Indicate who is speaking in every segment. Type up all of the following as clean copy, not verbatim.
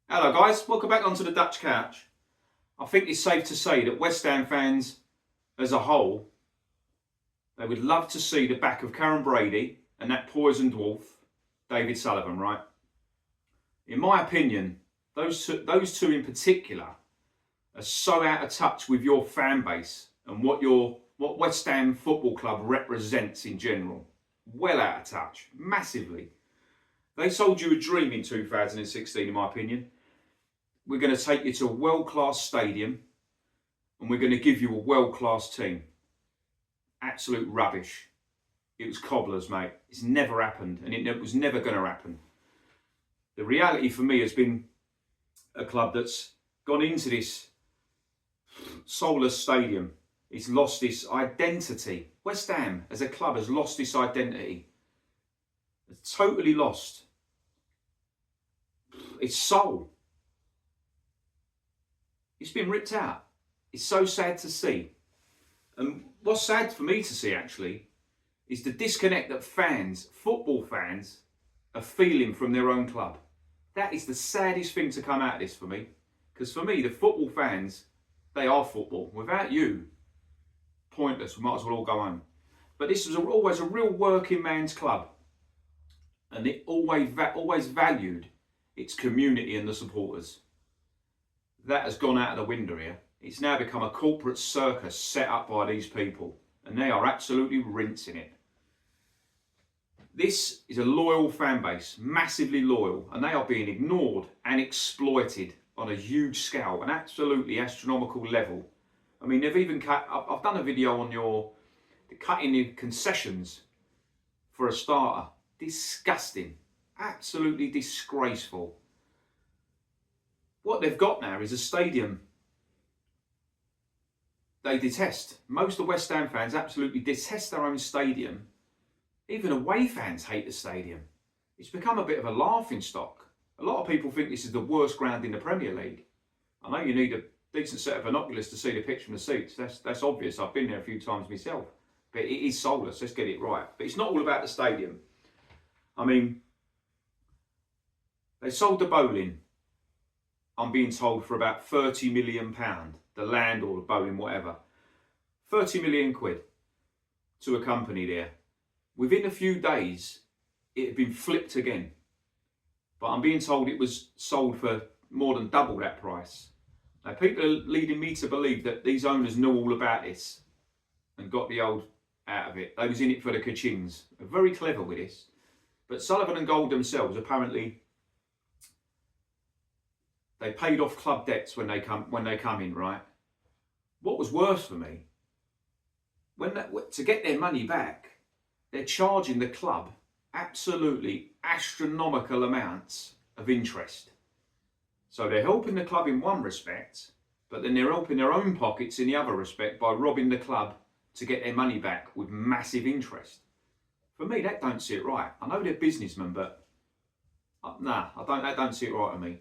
Speaker 1: Hello guys, welcome back onto the Dutch Couch. I think it's safe to say that West Ham fans as a whole, they would love to see the back of Karen Brady and that poison dwarf, David Sullivan, right? In my opinion, those two in particular are so out of touch with your fan base and what West Ham Football Club represents in general. Well out of touch, massively. They sold you a dream in 2016, in my opinion. We're going to take you to a world-class stadium and we're going to give you a world-class team. Absolute rubbish. It was cobblers, mate. It's never happened and it was never going to happen. The reality for me has been a club that's gone into this soulless stadium. It's lost its identity. West Ham as a club has lost its identity. It's totally lost its soul. It's been ripped out. It's so sad to see. And what's sad for me to see actually is the disconnect that fans, football fans, are feeling from their own club. That is the saddest thing to come out of this for me. Because for me, the football fans, they are football. Without you, pointless. We might as well all go home. But this was always a real working man's club. And it always valued its community and the supporters. That has gone out of the window here. It's now become a corporate circus set up by these people. And they are absolutely rinsing it. This is a loyal fan base, massively loyal. And they are being ignored and exploited on a huge scale, an absolutely astronomical level. I mean, they've even cut, I've done a video on the cutting in concessions for a starter. Disgusting. Absolutely disgraceful. What they've got now is a stadium they detest. Most of West Ham fans absolutely detest their own stadium. Even away fans hate the stadium. It's become a bit of a laughing stock. A lot of people think this is the worst ground in the Premier League. I know you need a decent set of binoculars to see the pitch from the seats. That's obvious. I've been there a few times myself. But it is soulless. Let's get it right. But it's not all about the stadium. I mean, they sold the bowling, I'm being told, for about £30 million. The land or the bowling, whatever. 30 million quid to a company there. Within a few days, it had been flipped again. But I'm being told it was sold for more than double that price. Now, people are leading me to believe that these owners know all about this and got the old out of it. They was in it for the ka-chings. They're very clever with this. But Sullivan and Gold themselves, apparently, they paid off club debts when they come in, right? What was worse for me, to get their money back, they're charging the club absolutely astronomical amounts of interest. So they're helping the club in one respect, but then they're helping their own pockets in the other respect by robbing the club to get their money back with massive interest. For me, that don't sit right. I know they're businessmen, but that don't sit right to me.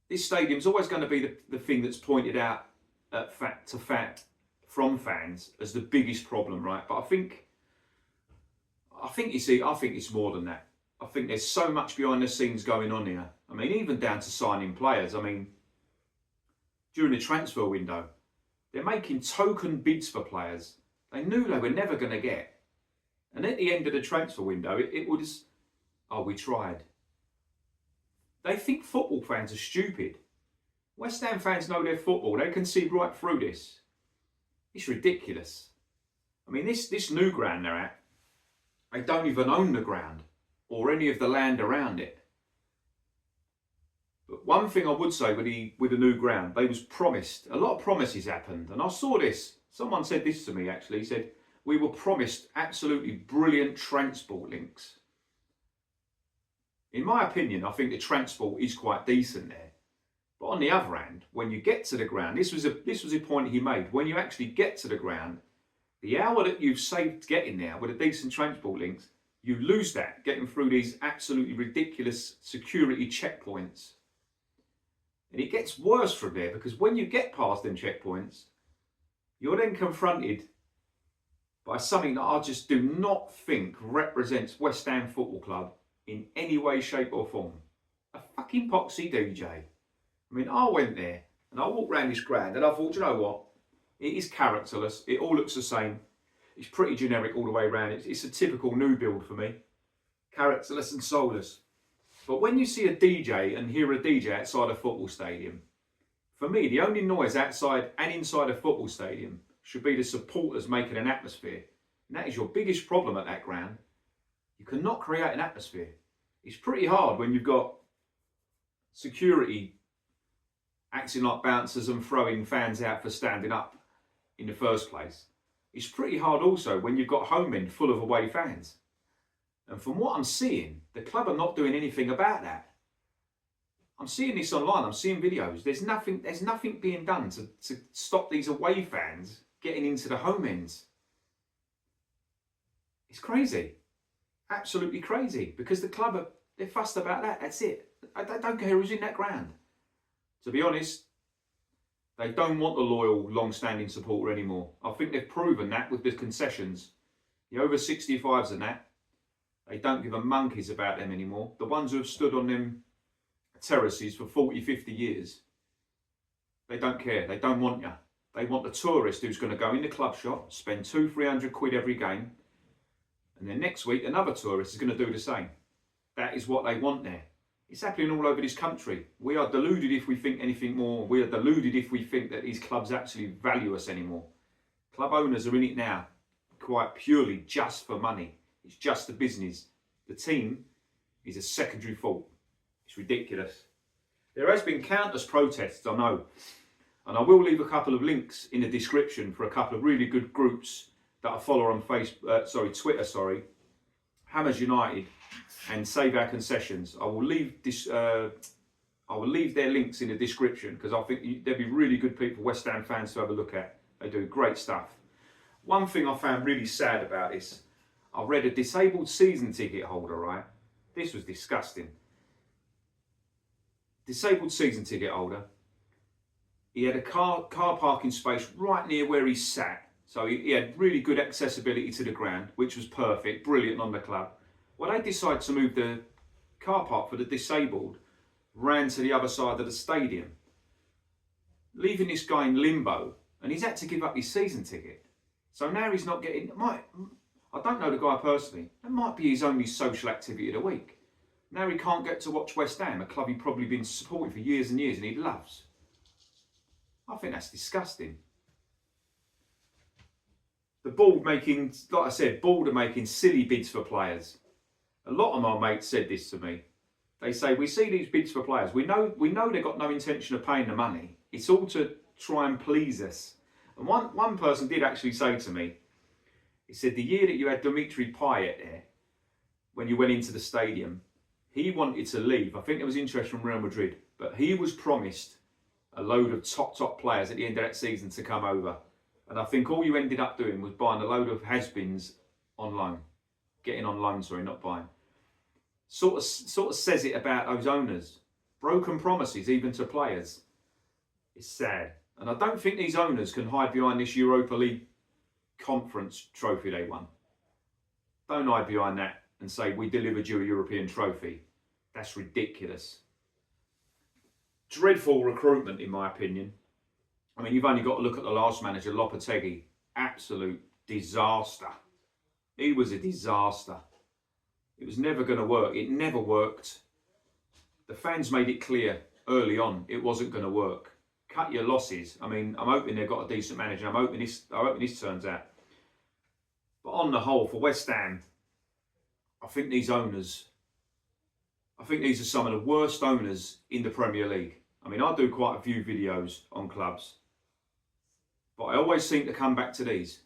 Speaker 1: This stadium's always going to be the thing that's pointed out from fans as the biggest problem, right? But I think it's more than that. I think there's so much behind the scenes going on here. I mean, even down to signing players. I mean, during the transfer window, they're making token bids for players they knew they were never going to get. And at the end of the transfer window, it was, oh, we tried. They think football fans are stupid. West Ham fans know their football. They can see right through this. It's ridiculous. I mean, this new ground they're at, they don't even own the ground or any of the land around it. But one thing I would say with the new ground, they was promised, a lot of promises happened. And I saw this, someone said this to me actually, he said, we were promised absolutely brilliant transport links. In my opinion, I think the transport is quite decent there. But on the other hand, when you get to the ground, this was a point he made, when you actually get to the ground, the hour that you've saved getting there with a decent transport links, you lose that getting through these absolutely ridiculous security checkpoints. And it gets worse from there, because when you get past them checkpoints, you're then confronted by something that I just do not think represents West Ham Football Club in any way, shape or form. A fucking fucking poxy DJ. I mean, I went there and I walked around this ground and I thought, you know what? It is characterless. It all looks the same. It's pretty generic all the way around. It's a typical new build for me. Characterless and soulless. But when you see a DJ and hear a DJ outside a football stadium, for me, the only noise outside and inside a football stadium should be the supporters making an atmosphere. And that is your biggest problem at that ground. You cannot create an atmosphere. It's pretty hard when you've got security acting like bouncers and throwing fans out for standing up in the first place. It's pretty hard also when you've got home end full of away fans. And from what I'm seeing, the club are not doing anything about that. I'm seeing this online, I'm seeing videos. There's nothing being done to stop these away fans getting into the home ends. It's crazy. Absolutely crazy. Because the club, they're fussed about that. That's it. I don't care who's in that ground. To be honest, they don't want the loyal, long-standing supporter anymore. I think they've proven that with the concessions. The over 65s and that, they don't give a monkeys about them anymore. The ones who have stood on them terraces for 40, 50 years, they don't care. They don't want you. They want the tourist who's going to go in the club shop, spend 200-300 quid every game, and then next week another tourist is going to do the same. That is what they want there. It's happening all over this country. We are deluded if we think anything more. We are deluded if we think that these clubs actually value us anymore. Club owners are in it now, quite purely just for money. It's just the business. The team is a secondary fault. It's ridiculous. There has been countless protests, I know. And I will leave a couple of links in the description for a couple of really good groups that I follow on Twitter, Hammers United and Save Our Concessions. I will leave their links in the description because I think they'd be really good people, West Ham fans, to have a look at. They do great stuff. One thing I found really sad about this, I read a disabled season ticket holder, right? This was disgusting. Disabled season ticket holder. He had a car parking space right near where he sat. So he had really good accessibility to the ground, which was perfect, brilliant on the club. Well, they decided to move the car park for the disabled round to the other side of the stadium, leaving this guy in limbo, and he's had to give up his season ticket. So now he's not getting, I don't know the guy personally, that might be his only social activity of the week. Now he can't get to watch West Ham, a club he's probably been supporting for years and years and he loves. I think that's disgusting. The board making, like I said, board are making silly bids for players. A lot of my mates said this to me. They say, we see these bids for players. We know they've got no intention of paying the money. It's all to try and please us. And one person did actually say to me, he said, the year that you had Dimitri Payet there, when you went into the stadium, he wanted to leave. I think there was interest from Real Madrid, but he was promised a load of top players at the end of that season to come over. And I think all you ended up doing was buying a load of has-beens on loan. Getting on loan, sorry, not buying. Sort of says it about those owners. Broken promises, even to players. It's sad. And I don't think these owners can hide behind this Europa League conference trophy they won. Don't hide behind that and say, we delivered you a European trophy. That's ridiculous. Dreadful recruitment, in my opinion. I mean, you've only got to look at the last manager, Lopetegui. Absolute disaster. He was a disaster. It was never going to work. It never worked. The fans made it clear early on it wasn't going to work. Cut your losses. I mean, I'm hoping they've got a decent manager. I'm hoping this turns out. But on the whole, for West Ham, I think these owners, these are some of the worst owners in the Premier League. I mean, I do quite a few videos on clubs, but I always seem to come back to these.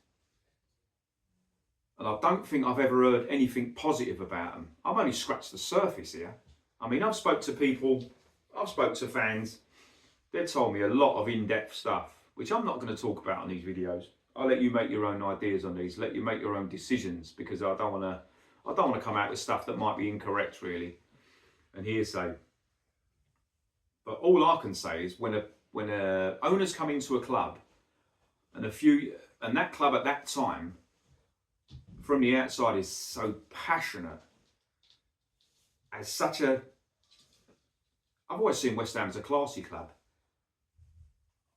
Speaker 1: And I don't think I've ever heard anything positive about them. I've only scratched the surface here. I mean, I've spoke to people, I've spoke to fans. They've told me a lot of in-depth stuff, which I'm not going to talk about on these videos. I'll let you make your own ideas on these, let you make your own decisions, because I don't want to come out with stuff that might be incorrect, really, and hearsay. But all I can say is when owners come into a club, and that club at that time, from the outside, is so passionate, has such a I've always seen West Ham as a classy club.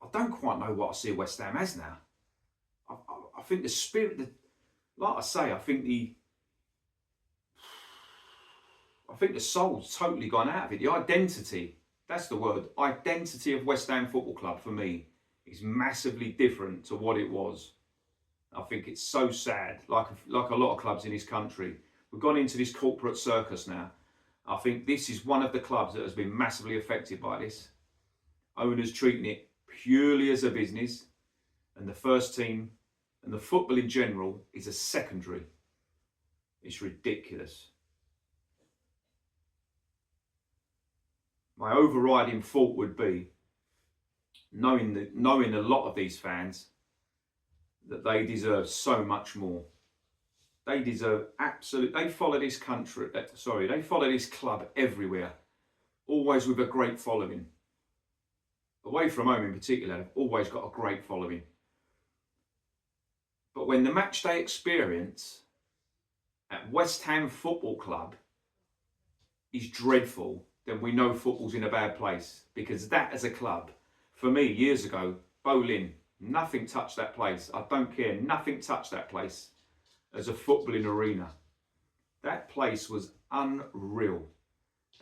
Speaker 1: I don't quite know what I see West Ham as now. I think the spirit, like I say, I think the soul's totally gone out of it. The identity, that's the word, identity of West Ham Football Club for me is massively different to what it was. I think it's so sad, like a lot of clubs in this country. We've gone into this corporate circus now. I think this is one of the clubs that has been massively affected by this. Owners treating it purely as a business, and the first team and the football in general is a secondary. It's ridiculous. My overriding thought would be knowing a lot of these fans that they deserve so much more. They deserve they follow this they follow this club everywhere, always with a great following. Away from home in particular, they've always got a great following. But when the matchday experience at West Ham Football Club is dreadful, then we know football's in a bad place. Because that as a club, for me years ago, Boleyn, nothing touched that place. I don't care, nothing touched that place as a footballing arena. That place was unreal.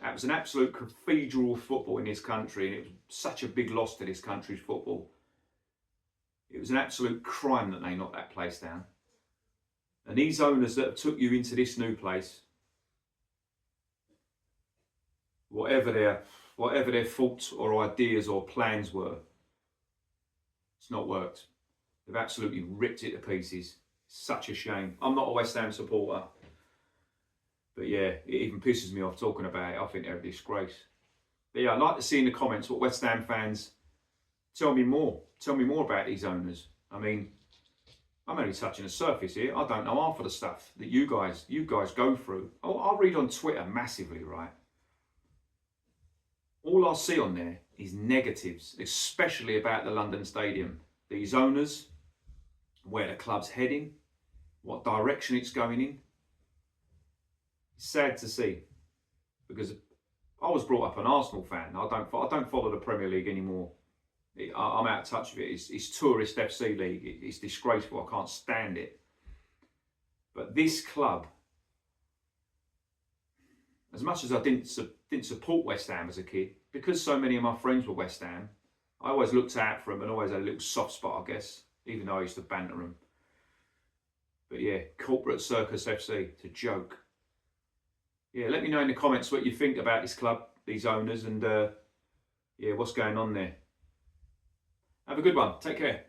Speaker 1: That was an absolute cathedral of football in this country, and it was such a big loss to this country's football. It was an absolute crime that they knocked that place down. And these owners that have took you into this new place, whatever their thoughts or ideas or plans were, it's not worked. They've absolutely ripped it to pieces. Such a shame. I'm not a West Ham supporter, but yeah, it even pisses me off talking about it. I think they're a disgrace. But yeah, I'd like to see in the comments what West Ham fans tell me more. Tell me more about these owners. I mean, I'm only touching the surface here. I don't know half of the stuff that you guys go through. I'll read on Twitter massively, right? All I see on there is negatives, especially about the London Stadium. These owners, where the club's heading, what direction it's going in. It's sad to see, because I was brought up an Arsenal fan. I don't follow the Premier League anymore. I'm out of touch with it. It's tourist FC league. It's disgraceful. I can't stand it. But this club, as much as I didn't support West Ham as a kid, because so many of my friends were West Ham, I always looked out for them and always had a little soft spot, I guess, even though I used to banter them. But yeah, corporate circus FC, it's a joke. Yeah, let me know in the comments what you think about this club, these owners, and yeah, what's going on there. Have a good one. Take care.